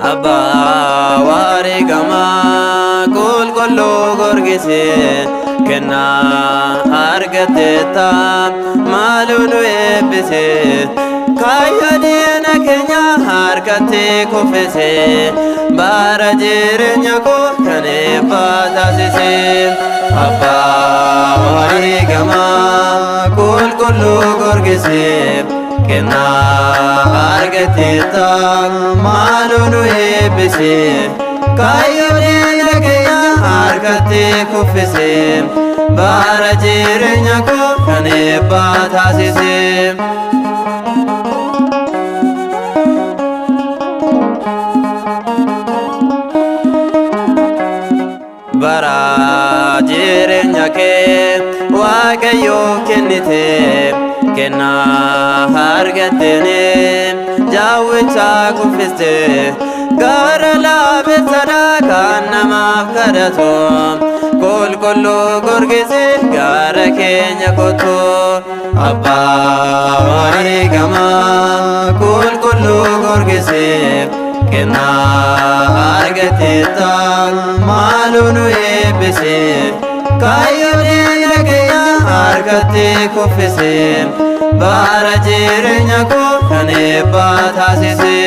Abba wari gama kul kullu gorgise kenna argateta malunu ebise kayadina kenya harkate kufese bara jirenya ko kane badasise Abba wari gama kul kullu gorgise kenna argateta malunu ebise kayodina kenya harkate kufise bara jirenya ko kane badasise bara jirenya ke waaqayyo kennite kenna hargatene jawwicha kufiste gara labe sadaka namaaf kadhatu qulqullu gorgise gara keenya kottu Abba wari gama qulqullu gorgise kenna argateta malunu ebise kayodina kenya harkate kufise bara jirenya ko kane badasise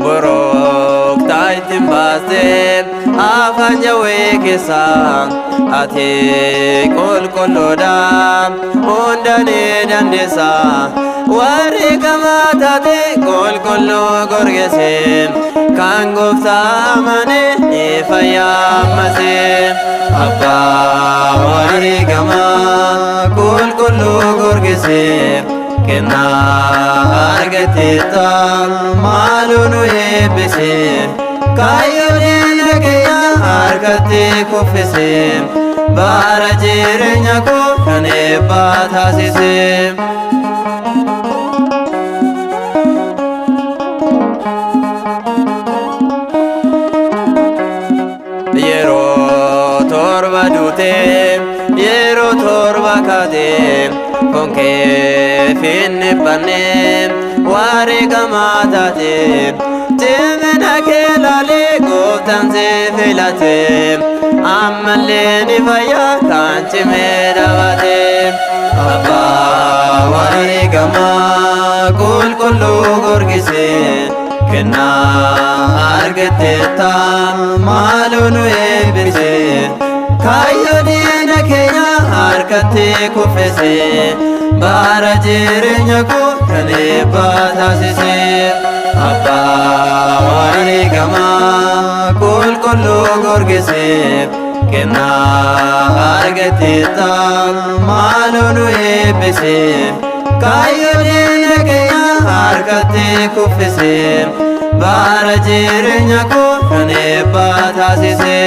borok taitim baste afanya wekesa ate qulqulluda undane dandesa wari gamatate qulqullu gorgese kan gofta amane ifayamase Abba wari gama qulqullu gorgese kenna argateta malunu ebise kayodina kenya harkate kufise bara jirenya ko kane badasise yero torba dute yero torba kade konke finne banne wari gamatate temena kelale goftan se filate ammalle ni faya kanchi medavate Abba wari gama qulqullu gorgise kenna argateta malunu ebise kayodina kenya harkate kufise bara jirenya ko kane badasise Abba wari gama qulqullu gorgise kenna argateta malunu ebise kayodina kenya harkate kufise bara jirenya ko kane badasise